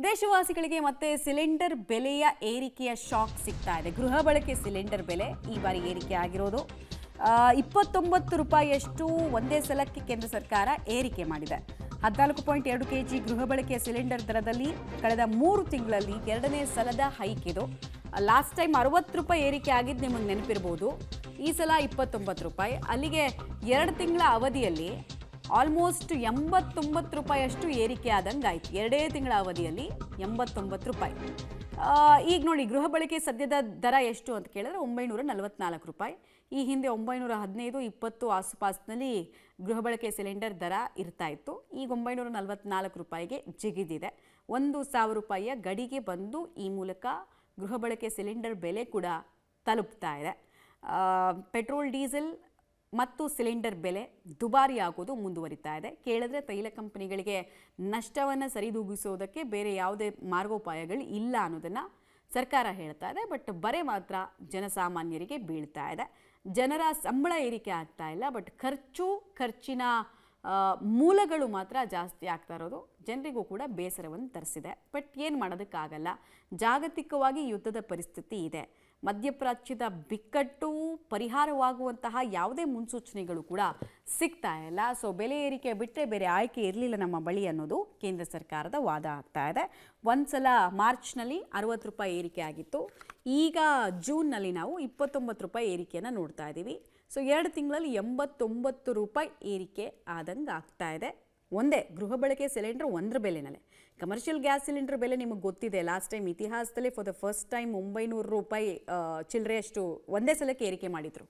ದೇಶವಾಸಿಗಳಿಗೆ ಮತ್ತೆ ಸಿಲಿಂಡರ್ ಬೆಲೆಯ ಏರಿಕೆಯ ಶಾಕ್ ಸಿಗ್ತಾ ಇದೆ. ಗೃಹ ಬಳಕೆ ಸಿಲಿಂಡರ್ ಬೆಲೆ ಈ ಬಾರಿ ಏರಿಕೆ ಆಗಿರೋದು 29 ರೂಪಾಯಿಯಷ್ಟು ಒಂದೇ ಸಲಕ್ಕೆ ಕೇಂದ್ರ ಸರ್ಕಾರ ಏರಿಕೆ ಮಾಡಿದೆ. 14.2 ಕೆಜಿ ಗೃಹ ಬಳಕೆಯ ಸಿಲಿಂಡರ್ ದರದಲ್ಲಿ ಕಳೆದ 3 ತಿಂಗಳಲ್ಲಿ ಎರಡನೇ ಸಲದ ಹೈಕ್ ಇದು. ಲಾಸ್ಟ್ ಟೈಮ್ 60 ರೂಪಾಯಿ ಏರಿಕೆ ಆಗಿದ್ದು ನಿಮಗೆ ನೆನಪಿರಬಹುದು. ಈ ಸಲ 29 ರೂಪಾಯಿ. ಅಲ್ಲಿಗೆ 2 ತಿಂಗಳ ಅವಧಿಯಲ್ಲಿ ಆಲ್ಮೋಸ್ಟ್ 89 ರೂಪಾಯಿಯಷ್ಟು ಏರಿಕೆ ಆದಂಗೆ ಆಯಿತು. 2 ತಿಂಗಳ ಅವಧಿಯಲ್ಲಿ 89 ರೂಪಾಯಿ. ಈಗ ನೋಡಿ, ಗೃಹ ಬಳಕೆ ಸದ್ಯದ ದರ ಎಷ್ಟು ಅಂತ ಕೇಳಿದ್ರೆ 944 ರೂಪಾಯಿ. ಈ ಹಿಂದೆ 915, 20 ಆಸುಪಾಸಿನಲ್ಲಿ ಗೃಹ ಬಳಕೆ ಸಿಲಿಂಡರ್ ದರ ಇರ್ತಾ ಇತ್ತು. ಈಗ 944 ರೂಪಾಯಿಗೆ ಜಿಗಿದಿದೆ. 1,000 ರೂಪಾಯಿಯ ಗಡಿಗೆ ಬಂದು ಈ ಮೂಲಕ ಗೃಹ ಬಳಕೆ ಸಿಲಿಂಡರ್ ಬೆಲೆ ಕೂಡ ತಲುಪ್ತಾ ಇದೆ. ಪೆಟ್ರೋಲ್, ಡೀಸೆಲ್ ಮತ್ತು ಸಿಲಿಂಡರ್ ಬೆಲೆ ದುಬಾರಿ ಆಗೋದು ಮುಂದುವರಿತಾ ಇದೆ. ಕೇಳಿದ್ರೆ ತೈಲ ಕಂಪನಿಗಳಿಗೆ ನಷ್ಟವನ್ನು ಸರಿದೂಗಿಸೋದಕ್ಕೆ ಬೇರೆ ಯಾವುದೇ ಮಾರ್ಗೋಪಾಯಗಳು ಇಲ್ಲ ಅನ್ನೋದನ್ನು ಸರ್ಕಾರ ಹೇಳ್ತಾ ಇದೆ. ಬಟ್ ಬರೆ ಮಾತ್ರ ಜನಸಾಮಾನ್ಯರಿಗೆ ಬೀಳ್ತಾ ಇದೆ. ಜನರ ಸಂಬಳ ಏರಿಕೆ ಆಗ್ತಾ ಇಲ್ಲ, ಬಟ್ ಖರ್ಚಿನ ಮೂಲಗಳು ಮಾತ್ರ ಜಾಸ್ತಿ ಆಗ್ತಾ ಇರೋದು ಜನರಿಗೂ ಕೂಡ ಬೇಸರವನ್ನು ತರಿಸಿದೆ. ಬಟ್ ಏನು ಮಾಡೋದಕ್ಕಾಗಲ್ಲ. ಜಾಗತಿಕವಾಗಿ ಯುದ್ಧದ ಪರಿಸ್ಥಿತಿ ಇದೆ. ಮಧ್ಯಪ್ರಾಚ್ಯದ ಬಿಕ್ಕಟ್ಟು ಪರಿಹಾರವಾಗುವಂತಹ ಯಾವುದೇ ಮುನ್ಸೂಚನೆಗಳು ಕೂಡ ಸಿಗ್ತಾ ಇಲ್ಲ. ಸೊ ಬೆಲೆ ಏರಿಕೆ ಬಿಟ್ಟರೆ ಬೇರೆ ಆಯ್ಕೆ ಇರಲಿಲ್ಲ ನಮ್ಮ ಬಳಿ ಅನ್ನೋದು ಕೇಂದ್ರ ಸರ್ಕಾರದ ವಾದ ಆಗ್ತಾ ಇದೆ. ಒಂದ್ಸಲ ಮಾರ್ಚ್ನಲ್ಲಿ 60 ರೂಪಾಯಿ ಏರಿಕೆ ಆಗಿತ್ತು. ಈಗ ಜೂನ್ನಲ್ಲಿ ನಾವು 29 ರೂಪಾಯಿ ಏರಿಕೆಯನ್ನು ನೋಡ್ತಾ ಇದ್ದೀವಿ. ಸೊ 2 ತಿಂಗಳಲ್ಲಿ 89 ರೂಪಾಯಿ ಏರಿಕೆ ಆದಂಗೆ ಆಗ್ತಾ ಇದೆ. ಒಂದೇ ಗೃಹ ಬಳಕೆ ಸಿಲಿಂಡರ್ ಒಂದರ ಬೆಲೆನಲ್ಲೇ. ಕಮರ್ಷಿಯಲ್ ಗ್ಯಾಸ್ ಸಿಲಿಂಡರ್ ಬೆಲೆ ನಿಮಗೆ ಗೊತ್ತಿದೆ. ಲಾಸ್ಟ್ ಟೈಮ್ ಇತಿಹಾಸದಲ್ಲೇ ಫಾರ್ ದ ಫಸ್ಟ್ ಟೈಮ್ 900 ರೂಪಾಯಿ ಚಿಲ್ಲರೆಯಷ್ಟು ಒಂದೇ ಸಲಕ್ಕೆ ಏರಿಕೆ ಮಾಡಿದರು.